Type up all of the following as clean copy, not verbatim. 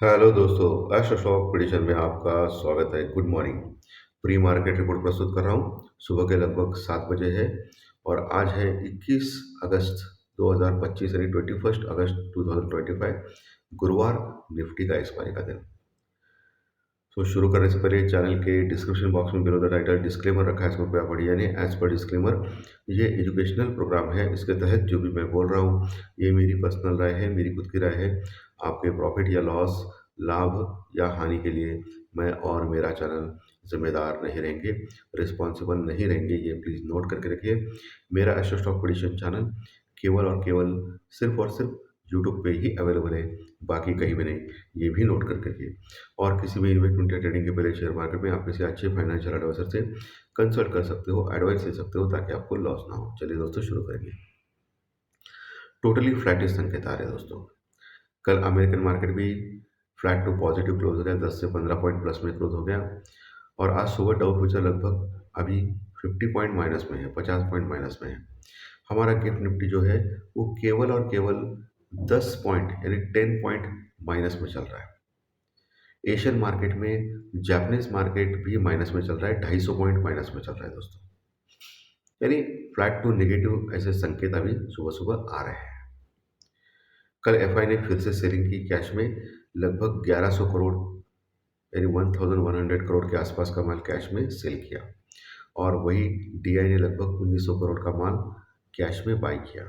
Hello दोस्तों, astro stock prediction में आपका स्वागत है। Good morning. Pre market report प्रस्तुत कर रहा हूँ। सुबह के लगभग 7 बजे है और आज है 21 अगस्त 2025 यानी 21 अगस्त 2025 गुरुवार। निफ्टी का एक्सपायरी का दिन। तो शुरू करने से पहले चैनल के डिस्क्रिप्शन बॉक्स में बिलो द टाइटल डिस्क्लेमर रखा है, इसको कृपया पढ़िए। यानी एज पर डिस्क्लेमर, ये एजुकेशनल प्रोग्राम है। इसके तहत जो भी मैं बोल रहा हूँ ये मेरी पर्सनल राय है, मेरी खुद की राय है। आपके प्रॉफिट या लॉस, लाभ या हानि के लिए मैं और मेरा चैनल जिम्मेदार नहीं रहेंगे, रिस्पॉन्सिबल नहीं रहेंगे। ये प्लीज़ नोट करके रखिए। मेरा एस्ट्रो स्टॉक प्रेडिक्शन चैनल केवल और केवल सिर्फ और सिर्फ यूट्यूब पे ही अवेलेबल है, बाकी कहीं भी नहीं। ये भी नोट करके रखिए। और किसी भी इन्वेस्टमेंट या ट्रेडिंग के पहले शेयर मार्केट में आप किसी अच्छे फाइनेंशियल एडवाइजर से कंसल्ट कर सकते हो, एडवाइस ले सकते हो, ताकि आपको लॉस ना हो। चलिए दोस्तों, शुरू करेंगे। टोटली फ्लैटिश संकेत आ रहे हैं दोस्तों। कल अमेरिकन मार्केट भी फ्लैट टू पॉजिटिव क्लोज हो गया, 10 से 15 पॉइंट प्लस में क्लोज हो गया। और आज सुबह डाउ फ्यूचर लगभग अभी 50 पॉइंट माइनस में है, 50 पॉइंट माइनस में है। हमारा गिफ्ट निफ्टी जो है वो केवल और केवल 10 पॉइंट यानी 10 पॉइंट माइनस में चल रहा है। एशियन मार्केट में जापानीज मार्केट भी माइनस में चल रहा है, 250 पॉइंट माइनस में चल रहा है दोस्तों। यानी फ्लैट टू नेगेटिव ऐसे संकेत अभी सुबह सुबह आ रहे हैं। कल एफआई ने फिर से सेलिंग की कैश में, लगभग 1100 करोड़ यानी 1100 करोड़ के आसपास का माल कैश में सेल किया। और वही डीआई ने लगभग 1900 करोड़ का माल कैश में बाई किया।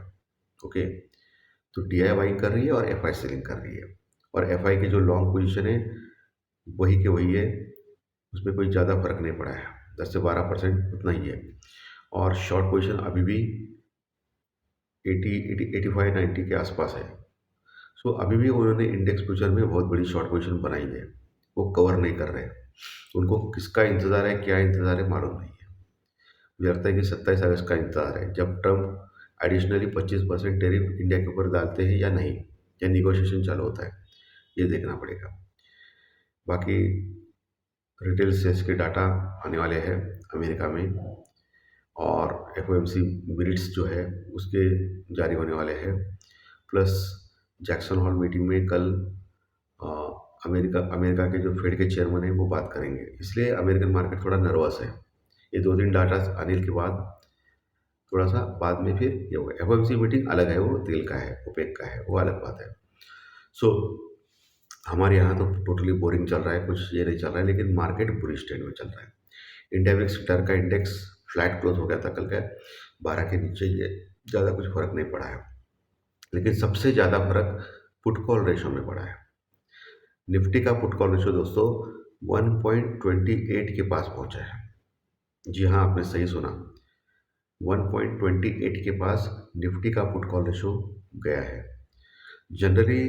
ओके, तो डीआई बाइंग कर रही है और एफआई सेलिंग कर रही है। और एफआई की जो लॉन्ग पोजीशन है वही के वही है, उसमें कोई ज़्यादा फर्क नहीं पड़ा है, 10 से 12% उतना ही है। और शॉर्ट पोजीशन अभी भी 85-90 के आसपास है। सो अभी भी उन्होंने इंडेक्स फ्यूचर में बहुत बड़ी शॉर्ट पोजीशन बनाई है, वो कवर नहीं कर रहे। उनको किसका इंतज़ार है, क्या इंतज़ार है, मालूम नहीं है। मुझे लगता है कि 27 अगस्त का इंतज़ार है, जब ट्रम्प एडिशनली 25% टेरिफ इंडिया के ऊपर डालते हैं या नहीं, या निगोशिएशन चालू होता है, ये देखना पड़ेगा। बाकी रिटेल सेल्स के डाटा आने वाले हैं अमेरिका में, और एफओएमसी मिनट्स जो है उसके जारी होने वाले हैं। प्लस जैक्सन हॉल मीटिंग में कल अ, अमेरिका अमेरिका के जो फेड के चेयरमैन हैं वो बात करेंगे, इसलिए अमेरिकन मार्केट थोड़ा नर्वस है। ये 2 दिन डाटा आने के बाद थोड़ा सा बाद में फिर ये होगा। एफओएमसी मीटिंग अलग है, वो तेल का है, ओपेक का है, वो अलग बात है। सो हमारे यहाँ तो टोटली बोरिंग चल रहा है, कुछ ये नहीं चल रहा है, लेकिन मार्केट बुरी स्टेट में चल रहा है। इंडिया विक्स डर का इंडेक्स फ्लैट क्लोज हो गया था कल का, 12 के नीचे, ये ज़्यादा कुछ फर्क नहीं पड़ा है। लेकिन सबसे ज़्यादा फर्क पुट कॉल रेशो में पड़ा है। निफ्टी का पुट कॉल रेशो दोस्तों 1.28 के पास पहुंचा है। जी हाँ, आपने सही सुना, 1.28 के पास निफ्टी का पुट कॉल रेशो गया है। जनरली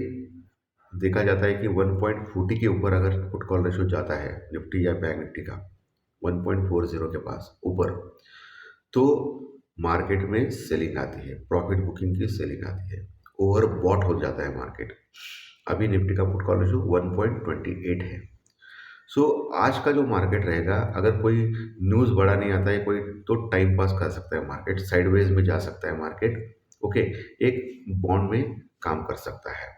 देखा जाता है कि 1.40 के ऊपर अगर पुट कॉल रेशो जाता है निफ्टी या बैंक निफ्टी का, 1.40 के पास ऊपर, तो मार्केट में सेलिंग आती है, प्रॉफिट बुकिंग की सेलिंग आती है, ओवर बॉट हो जाता है मार्केट। अभी निफ्टी का पुट कॉल रेशो 1.28 है। सो आज का जो मार्केट रहेगा, अगर कोई न्यूज़ बड़ा नहीं आता है कोई, तो टाइम पास कर सकता है मार्केट, साइडवेज में जा सकता है मार्केट। ओके, एक बॉन्ड में काम कर सकता है,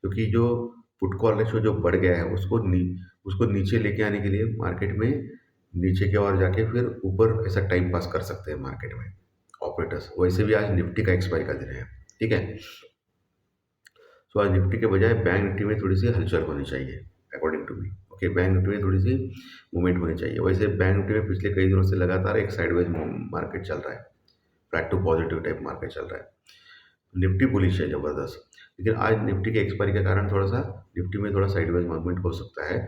क्योंकि जो पुट कॉल रेशो जो बढ़ गया है उसको नीचे लेके आने के लिए मार्केट में नीचे की ओर जाके फिर ऊपर ऐसा टाइम पास कर सकते हैं मार्केट में ऑपरेटर्स। वैसे भी आज निफ्टी का एक्सपायरी का दिन है, ठीक है। सो आज निफ्टी के बजाय बैंक निफ्टी में थोड़ी सी हलचल होनी चाहिए, according to me. Okay, bank Nifty में थोड़ी सी मूवमेंट होनी चाहिए। वैसे बैंक निफ्टी में पिछले कई दिनों से लगातार एक साइडवेज मार्केट चल रहा है, flat to positive type market चल रहा है। निफ्टी बुलिश है ज़बरदस्त, लेकिन आज निफ्टी के एक्सपायरी के कारण थोड़ा सा निफ्टी में थोड़ा साइडवेज मूवमेंट हो सकता है।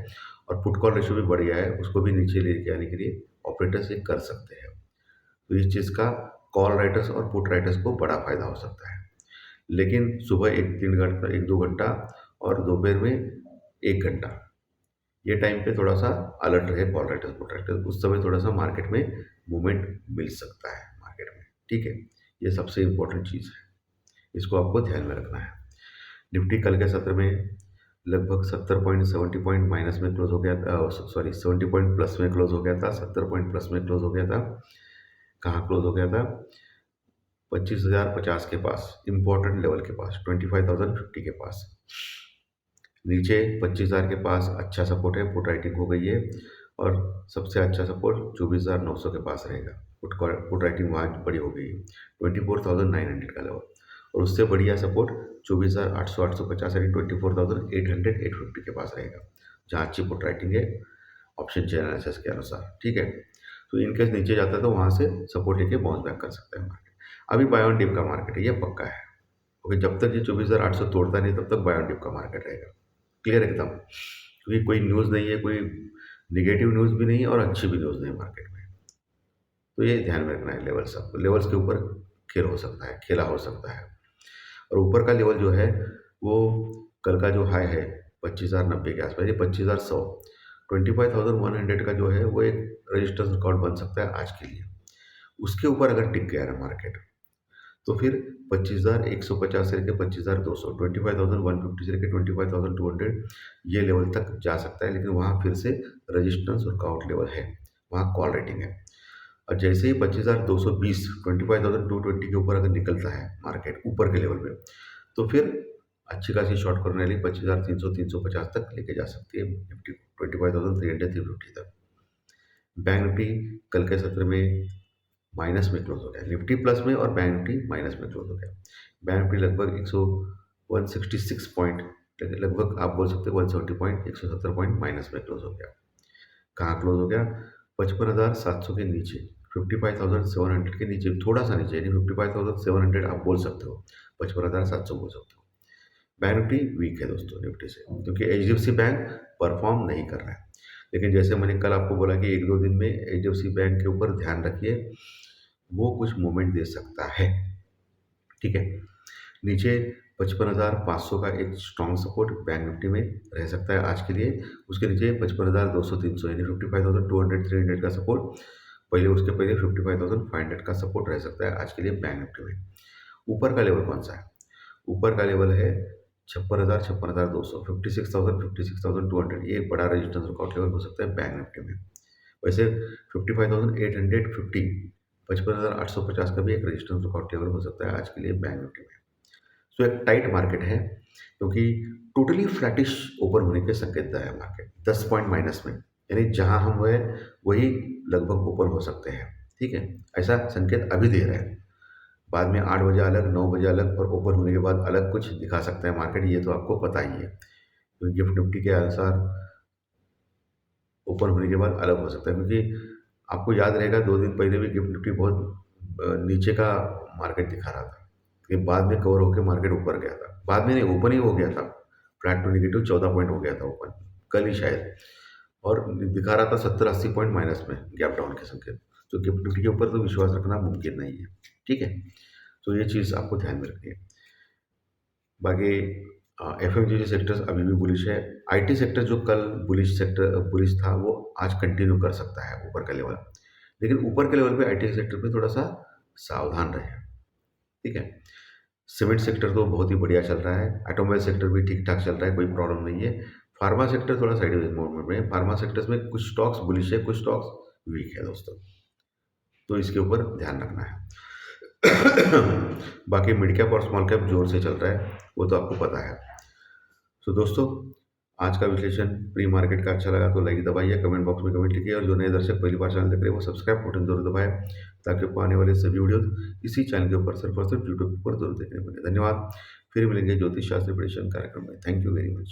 और पुट कॉल रेशो भी बढ़ गया है, उसको भी नीचे लेके आने के लिए ऑपरेटर्स ये कर सकते हैं। तो इस चीज़ का कॉल राइटर्स और पुट राइटर्स को बड़ा फायदा हो सकता है। लेकिन सुबह 1-3 घंटा, 1-2 घंटा, और दोपहर में 1 घंटा, ये टाइम पे थोड़ा सा अलर्ट रहे कॉल राइटर्स पुट राइटर्स, उस समय थोड़ा सा मार्केट में मूवमेंट मिल सकता है मार्केट में, ठीक है। ये सबसे इम्पोर्टेंट चीज़ है, इसको आपको ध्यान में रखना है। निफ्टी कल के सत्र में लगभग 70 पॉइंट, 70 पॉइंट माइनस में क्लोज हो गया था, सॉरी 70 पॉइंट प्लस में क्लोज हो गया था, 70 पॉइंट प्लस में क्लोज हो गया था। कहाँ क्लोज हो गया था? 25,050 के पास, इंपॉर्टेंट लेवल के पास, 25,050 के पास। नीचे 25,000 के पास अच्छा सपोर्ट है, पुट राइटिंग हो गई है और सबसे अच्छा सपोर्ट 24,900 के पास रहेगा। पुट राइटिंग वहाँ बड़ी हो गई है 24,900 का लेवल, और उससे बढ़िया सपोर्ट 24,800 850 यानी 24,800 850 के पास रहेगा, जहाँ अच्छी पुट राइटिंग है ऑप्शन चेन एनालिसिस के अनुसार। ठीक है, तो इनकेस नीचे जाता है तो वहाँ से सपोर्ट लेके बाउंस बैक कर सकता है मार्केट। अभी बाय ऑन डिप का मार्केट है, ये पक्का है। ओके, जब तक ये 24,800 तोड़ता नहीं तब तक बाय ऑन डिप का मार्केट रहेगा। क्लियर एकदम, क्योंकि कोई न्यूज़ नहीं है, कोई नेगेटिव न्यूज़ भी नहीं है और अच्छी भी न्यूज़ नहीं है मार्केट में। तो ये ध्यान में रखना है, लेवल्स आपको, लेवल्स के ऊपर खेला हो सकता है। और ऊपर का लेवल जो है वो कल का जो हाई है 25,090 के आसपास, ये 25,100 25,100 का जो है वो एक रेजिस्टेंस रिकॉर्ड बन सकता है आज के लिए। उसके ऊपर अगर टिक गया ना मार्केट, तो फिर 25,150 से लेकर 25,200 25,150 से लेकर 25,200 ये लेवल तक जा सकता है, लेकिन वहाँ फिर से रेजिस्टेंस वर्कआउट लेवल है, वहाँ कॉल रेटिंग है। और जैसे ही 25,220 25,220 के ऊपर अगर निकलता है मार्केट ऊपर के लेवल पे, तो फिर अच्छी खासी शॉर्ट करने वाली 25,300 350 तक लेके जा सकती है निफ्टी को, 25,300 350 तक। बैंक निफ्टी कल के सत्र में माइनस में क्लोज हो गया, निफ्टी प्लस में और बैंक निफ्टी माइनस में क्लोज हो गया। बैंक निफ्टी लगभग 166 पॉइंट, लगभग आप बोल सकते हो 170 पॉइंट 170 पॉइंट माइनस में क्लोज हो गया। कहाँ क्लोज हो गया? 55,700 के नीचे, 55,700 के नीचे, थोड़ा सा नीचे, यानी 55,700 आप बोल सकते हो, 55,700 बोल सकते हो। बैंक निफ्टी वीक है दोस्तों निफ्टी से, क्योंकि एचडीएफसी बैंक परफॉर्म नहीं कर रहा है। लेकिन जैसे मैंने कल आपको बोला कि 1-2 दिन में एचडीएफसी बैंक के ऊपर ध्यान रखिए, वो कुछ मूवमेंट दे सकता है। ठीक है, नीचे 55,500 का एक स्ट्रॉन्ग सपोर्ट बैंक निफ्टी में रह सकता है आज के लिए। उसके नीचे 55,200-300 यानी 55,200-300 का सपोर्ट, पहले उसके पहले 55,500 का सपोर्ट रह सकता है आज के लिए बैंक निफ्टी में। ऊपर का लेवल कौन सा है? ऊपर का लेवल है 56,000 56,200 56,000 56,200, ये एक बड़ा रेजिस्टेंस वर्कआउट लेवल हो सकता है बैंक निफ्टी में। वैसे 55,850 55,850 का भी एक रेजिस्टेंस वर्कआउट लेवल हो सकता है आज के लिए बैंक निफ्टी में। सो एक टाइट मार्केट है, क्योंकि टोटली फ्लैटिश ओपन होने के संकेत है मार्केट, 10 पॉइंट माइनस में, यानी जहां हम हुए वही लगभग ओपन हो सकते हैं। ठीक है, ऐसा संकेत अभी दे रहे हैं। बाद में 8 बजे अलग, 9 बजे अलग और ओपन होने के बाद अलग कुछ दिखा सकता है मार्केट, ये तो आपको पता ही है। तो गिफ्ट निफ्टी के अनुसार ओपन होने के बाद अलग हो सकता है, क्योंकि आपको याद रहेगा 2 दिन पहले भी गिफ्ट निफ्टी बहुत नीचे का मार्केट दिखा रहा था, लेकिन बाद में कवर होकर मार्केट ऊपर गया था। बाद में नहीं, ओपन ही हो गया था, फ्लैट टू नेगेटिव 14 पॉइंट हो गया था ओपन कल ही शायद, और दिखा रहा था 70-80 पॉइंट माइनस में गैप डाउन के संकेत। तो गिफ्ट निफ्टी के ऊपर तो विश्वास रखना मुमकिन नहीं है। ठीक है, तो ये चीज़ आपको ध्यान में रखनी है। बाकी एफएमजीजी सेक्टर्स अभी भी बुलिश है। आईटी सेक्टर जो कल बुलिश था, वो आज कंटिन्यू कर सकता है ऊपर का लेवल, लेकिन ऊपर के लेवल पे आईटी सेक्टर पे थोड़ा सा सावधान रहें। ठीक है, सीमेंट सेक्टर तो बहुत ही बढ़िया चल रहा है, ऑटोमोबाइल सेक्टर भी ठीक ठाक चल रहा है, कोई प्रॉब्लम नहीं है। फार्मा सेक्टर थोड़ा साइडवेज मूवमेंट में है, फार्मा सेक्टर्स में कुछ स्टॉक्स बुलिश है, कुछ स्टॉक्स वीक है दोस्तों, तो इसके ऊपर ध्यान रखना है। बाकी मिड कैप और स्मॉल कैप जोर से चल रहा है, वो तो आपको पता है। तो दोस्तों, आज का विश्लेषण प्री मार्केट का अच्छा लगा तो लाइक दबाइए, कमेंट बॉक्स में कमेंट लिखिए, और जो नए दर्शक पहली बार चैनल देख रहे हैं वो सब्सक्राइब बटन जरूर दबाएं, ताकि आपको आने वाले सभी वीडियो इसी चैनल के ऊपर सिर्फ और सिर्फ यूट्यूब पर जरूर देखने को मिले। धन्यवाद, फिर मिलेंगे ज्योतिष शास्त्र प्रेडिक्शन कार्यक्रम में। Thank you very much.